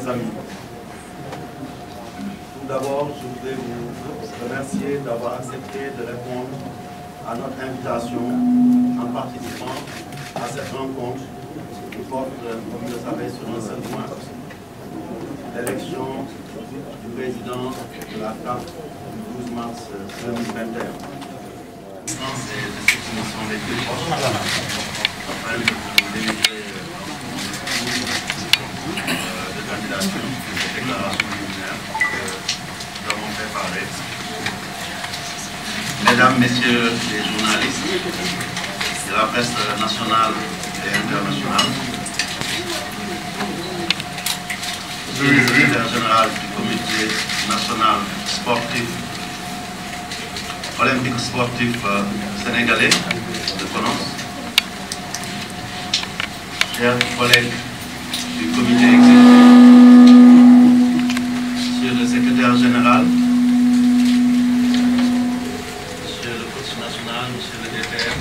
chers amis, tout d'abord, je voudrais vous remercier d'avoir accepté de répondre à notre invitation en participant à cette rencontre qui porte, comme vous le savez, sur un seul point, l'élection du président de la CAF du 12 mars 2021. C'est de ceux qui nous sont les plus proches, afin de vous délivrer de candidature, de déclaration liminaire que nous avons préparée. Mesdames, Messieurs les journalistes de la presse nationale et internationale, Monsieur le secrétaire général du comité national sportif, olympique sportif sénégalais de Konos, chers collègues du comité exécutif, Monsieur le secrétaire général, Monsieur le coach national, Monsieur le DTM,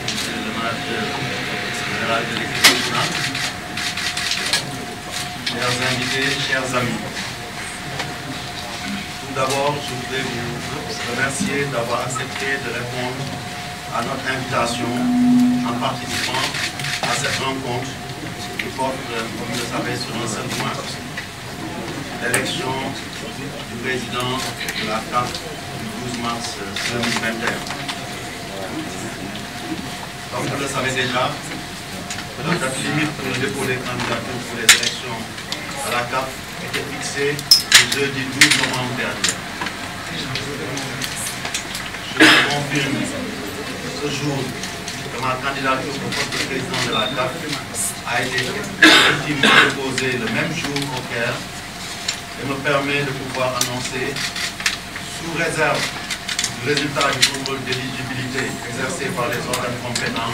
Monsieur le manager général de l'équipe nationale, chers invités, chers amis. Tout d'abord, je voudrais vous remercier d'avoir accepté de répondre à notre invitation en participant à cette rencontre qui porte, comme vous le savez, sur un seul point, l'élection du président de la CAF du 12 mars 2021. Comme vous le savez déjà, la date limite pour le dépôt des candidatures pour les élections à la CAF était fixée le jeudi 12 novembre dernier. Je vous confirme ce jour que ma candidature pour poste de président de la CAF a été effectivement déposée le même jour au Caire et me permet de pouvoir annoncer, sous réserve du résultat du contrôle d'éligibilité exercé par les organes compétents,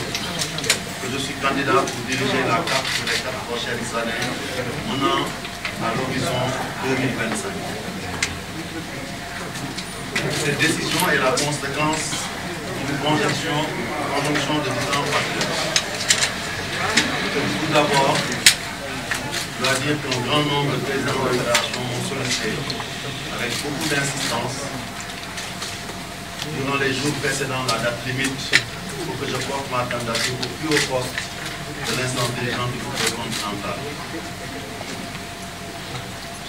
que je suis candidat pour diriger la CAF pour les 4 prochaines années, menant à l'horizon 2025. Cette décision est la conséquence d'une conjonction de différents facteurs. Tout d'abord, je dois dire qu'un grand nombre de présidents de la fédération m'ont sollicité avec beaucoup d'insistance durant les jours précédant la date limite pour que je porte ma candidature au plus haut poste de l'instance dirigeante du football continental.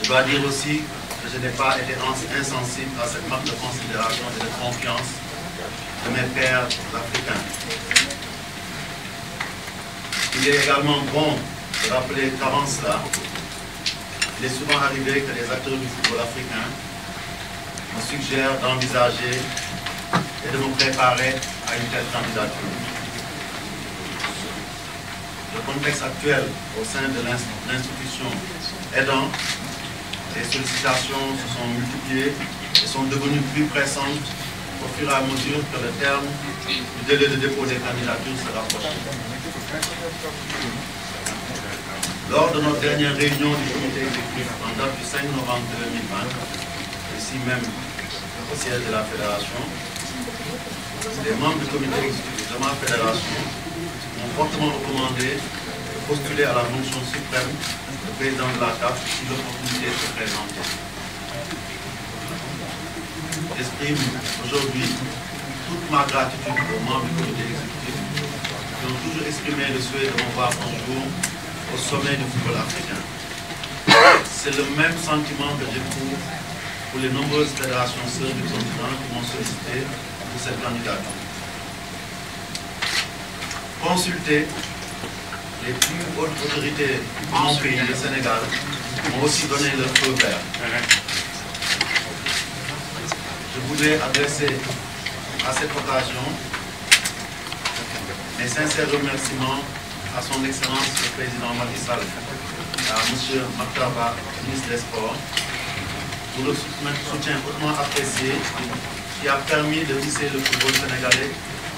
Je dois dire aussi que je n'ai pas été insensible à cette marque de considération et de confiance de mes pairs africains. Il est également bon de rappeler qu'avant cela, il est souvent arrivé que les acteurs du football africain me suggèrent d'envisager et de me préparer à une telle candidature. Le contexte actuel au sein de l'institution aidant, les sollicitations se sont multipliées et sont devenues plus pressantes au fur et à mesure que le terme du délai de dépôt des candidatures se rapprochait. Lors de notre dernière réunion du comité exécutif en date du 5 novembre 2020, ici même au siège de la fédération, les membres du comité exécutif de ma fédération m'ont fortement recommandé de postuler à la fonction suprême de président de la CAF si l'opportunité se présentait. J'exprime aujourd'hui toute ma gratitude aux membres du comité exécutif qui ont toujours exprimé le souhait de me voir un jour au sommet du football africain. C'est le même sentiment que j'éprouve pour les nombreuses fédérations sœurs du continent qui m'ont sollicité pour cette candidature. Consulter les plus hautes autorités de mon pays, le Sénégal, m'ont aussi donné leur feu vert. Je voudrais adresser à cette occasion mes sincères remerciements à son Excellence le Président Macky Sall, à M. Makhtar Ba, ministre des Sports, pour le soutien hautement apprécié qui a permis de hisser le football sénégalais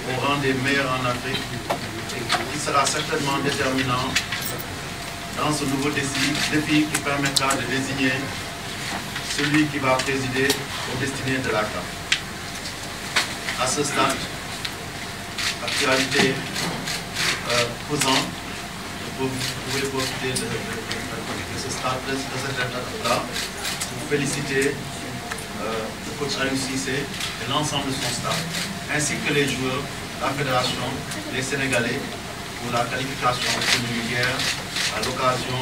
au rang des meilleurs en Afrique et qui sera certainement déterminant dans ce nouveau défi qui permettra de désigner celui qui va présider aux destinées de la CAF. À ce stade, actualité pesant, je pouvez profiter de ce stade, de cette étape-là, pour féliciter le coach Aliou Cissé et l'ensemble de son staff, ainsi que les joueurs, la fédération, les Sénégalais, pour la qualification obtenue hier à l'occasion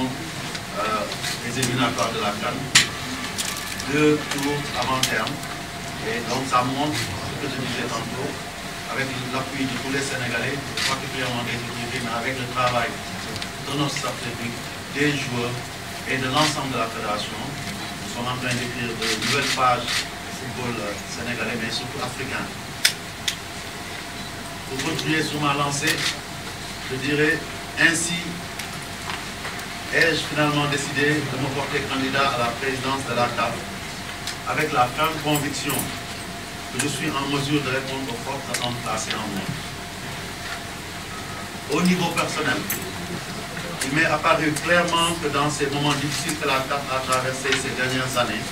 des éliminatoires de la CAN. 2 tours avant terme. Et donc ça montre ce que je disais tantôt, avec l'appui de tous les Sénégalais, particulièrement des équipes, mais avec le travail de notre staff technique, des joueurs et de l'ensemble de la fédération. Nous sommes en train d'écrire de nouvelles pages du football sénégalais, mais surtout africain. Pour continuer sur ma lancée, je dirais ainsi ai-je finalement décidé de me porter candidat à la présidence de la CAF avec la ferme conviction que je suis en mesure de répondre aux fortes attentes placées en moi. Au niveau personnel, il m'est apparu clairement que dans ces moments difficiles que la CAF a traversés ces dernières années,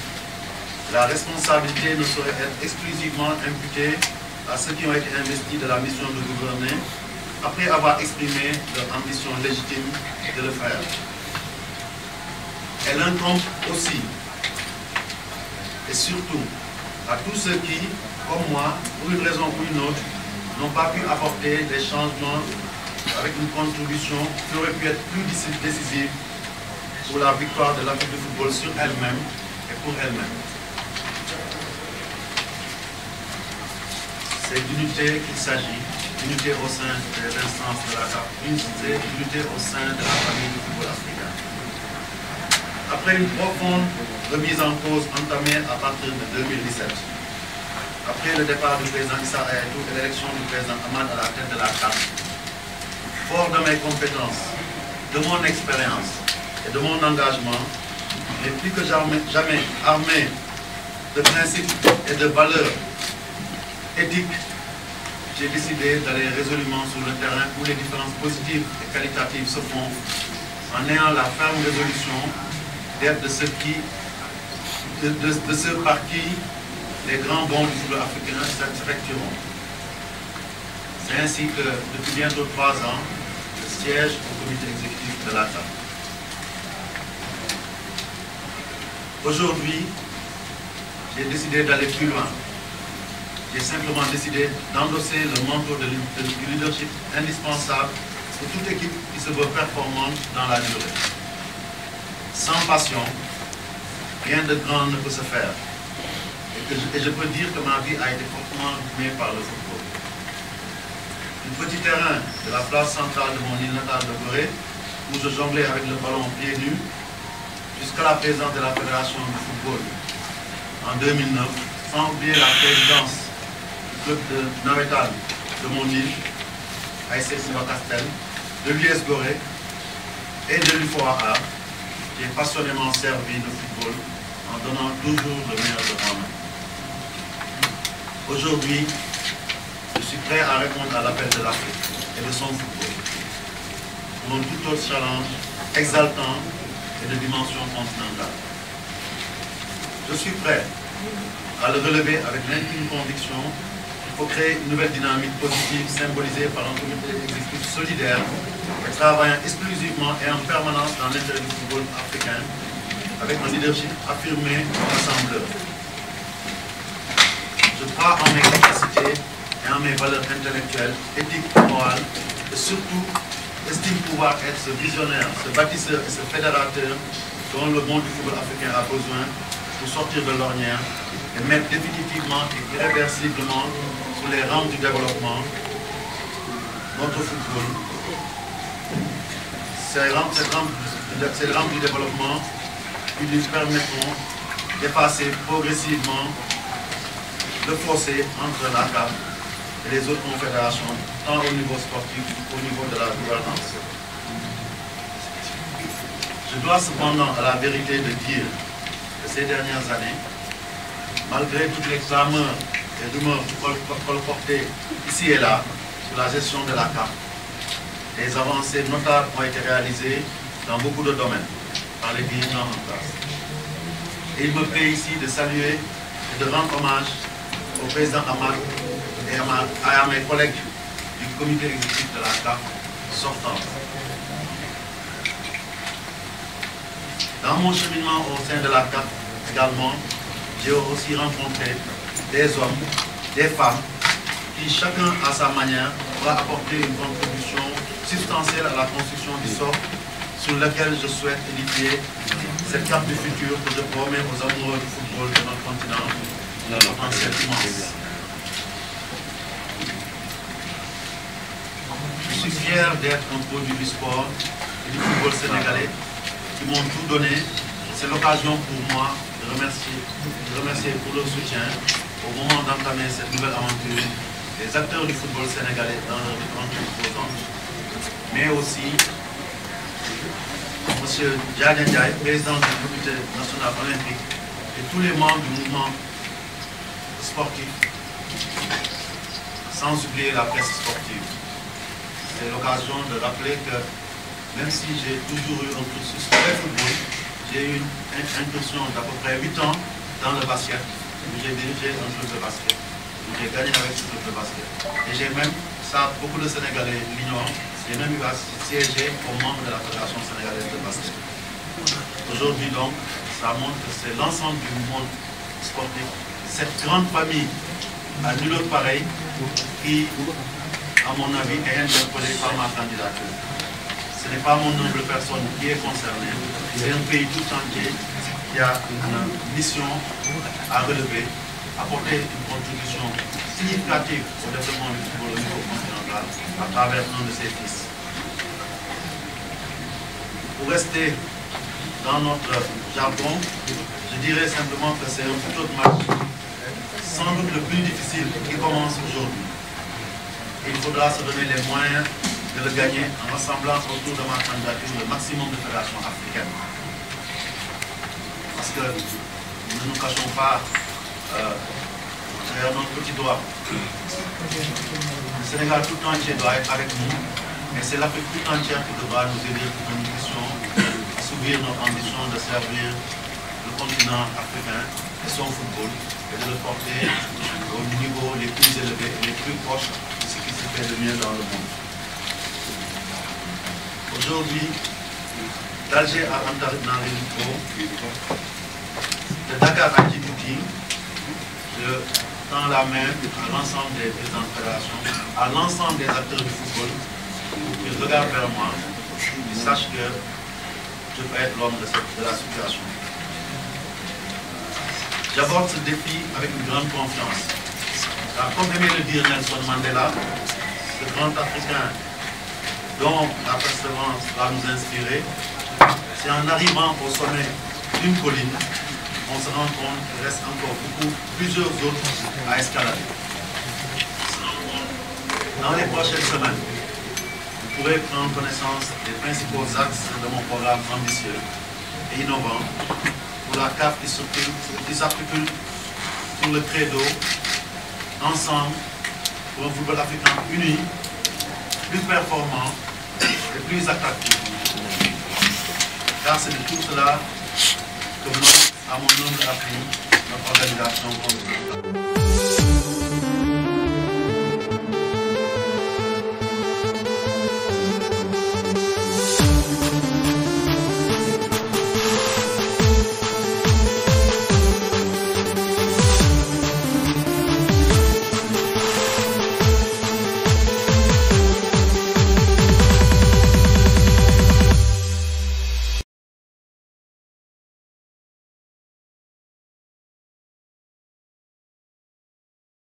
la responsabilité ne saurait être exclusivement imputée à ceux qui ont été investis de la mission de gouverner après avoir exprimé leur ambition légitime de le faire. Elle incombe aussi et surtout à tous ceux qui, comme moi, pour une raison ou une autre, n'ont pas pu apporter des changements avec une contribution qui aurait pu être plus décisive pour la victoire de l'Afrique de football sur elle-même et pour elle-même. C'est d'unité qu'il s'agit, d'unité au sein des instances de la CAF, d'unité au sein de la famille du football africain. Après une profonde remise en cause entamée à partir de 2017, après le départ du président Issa Hayatou et l'élection du président Hamad à la tête de la CAF, fort de mes compétences, de mon expérience et de mon engagement, et plus que jamais armé de principes et de valeurs éthiques, j'ai décidé d'aller résolument sur le terrain où les différences positives et qualitatives se font, en ayant la ferme résolution d'être de ceux par qui les grands bons du football africain s'effectueront. C'est ainsi que, depuis bientôt 3 ans, je siège au comité exécutif de la CAF. Aujourd'hui, j'ai décidé d'aller plus loin. J'ai simplement décidé d'endosser le manteau du leadership indispensable pour toute équipe qui se veut performante dans la durée. Sans passion, rien de grand ne peut se faire. Et je peux dire que ma vie a été fortement rythmée par le football. Du petit terrain de la place centrale de mon île natale de Gorée, où je jonglais avec le ballon pieds nus, jusqu'à la présidence de la Fédération du football en 2009, sans oublier la présidence du club de Navetal de mon île, ASC Sibacastel, de l'US Gorée et de l'UFOA. J'ai passionnément servi le football en donnant toujours le meilleur de moi-même. Aujourd'hui, je suis prêt à répondre à l'appel de l'Afrique et de son football, pour un tout autre challenge exaltant et de dimension continentale. Je suis prêt à le relever avec l'intime conviction qu'il faut créer une nouvelle dynamique positive symbolisée par un comité exécutif solidaire travaillant exclusivement et en permanence dans l'intérêt du football africain avec un leadership affirmé rassembleur. Je crois en mes capacités et en mes valeurs intellectuelles, éthiques, morales et surtout estime pouvoir être ce visionnaire, ce bâtisseur et ce fédérateur dont le monde du football africain a besoin pour sortir de l'ornière et mettre définitivement et irréversiblement sur les rampes du développement notre football. Ces rampes du développement qui nous permettront d'effacer progressivement le fossé entre la CAF et les autres confédérations, tant au niveau sportif qu'au niveau de la gouvernance. Je dois cependant à la vérité de dire que ces dernières années, malgré toutes les clameurs et rumeurs colportées ici et là sur la gestion de la CAF, des avancées notables ont été réalisées dans beaucoup de domaines par les dirigeants en place. Et il me plaît ici de saluer et de rendre hommage au président Hamad et à mes collègues du comité exécutif de la CAF sortant. Dans mon cheminement au sein de la CAF également, j'ai aussi rencontré des hommes, des femmes, qui chacun à sa manière va apporter une contribution substantielle à la construction du socle sur lequel je souhaite édifier cette carte du futur que je promets aux amoureux du football de notre continent en cette immense. Je suis fier d'être un produit du sport et du football sénégalais qui m'ont tout donné. C'est l'occasion pour moi de remercier pour leur soutien au moment d'entamer cette nouvelle aventure les acteurs du football sénégalais dans leurs différentes composantes, mais aussi M. Diagne Ndiaye, président du comité national olympique, et tous les membres du mouvement sportif, sans oublier la presse sportive. C'est l'occasion de rappeler que même si j'ai toujours eu un cursus très football, j'ai eu une incursion d'à peu près 8 ans dans le basket, où j'ai dirigé un club de basket, où j'ai gagné avec ce club de basket. Et j'ai même, ça beaucoup de Sénégalais l'ignorent, j'ai même eu à siéger comme membre de la Fédération sénégalaise de basket. Aujourd'hui donc, ça montre que c'est l'ensemble du monde sportif, cette grande famille à nul autre pareil, qui, à mon avis, est interpellée par ma candidature. Ce n'est pas mon humble personne qui est concernée, c'est un pays tout entier qui a une mission à relever, apporter une contribution significative au développement du football au niveau continental à travers un de ses fils. Pour rester dans notre jargon, je dirais simplement que c'est un tout autre match, sans doute le plus difficile, qui commence aujourd'hui. Il faudra se donner les moyens de le gagner en rassemblant autour de ma candidature le maximum de fédérations africaines. Parce que nous ne nous cachons pas derrière notre petit doigt. Le Sénégal tout entier doit être avec nous, et c'est l'Afrique tout entière qui devra nous aider pour que nous puissions assouvir notre ambition de servir le continent africain et son football, et de le porter au niveau les plus élevés et les plus proches de ce qui se fait de mieux dans le monde. Aujourd'hui, d'Alger à Antananarivo, de Dakar à Djibouti, je tends la main à l'ensemble des présidents de fédération, à l'ensemble des acteurs du football, pour qu'ils regardent vers moi et sachent que je peux être l'homme de la situation. J'aborde ce défi avec une grande confiance. Car comme aimait le dire Nelson Mandela, ce grand Africain dont la persévérance va nous inspirer, c'est en arrivant au sommet d'une colline qu'on se rend compte qu'il reste encore plusieurs autres à escalader. Dans les prochaines semaines, vous pourrez prendre connaissance des principaux axes de mon programme ambitieux et innovant pour la CAF qui s'articule sur le credo ensemble pour un football africain uni, plus performant et plus attractif. Car c'est de tout cela que nous, à mon nom de l'appui, notre organisation continentale.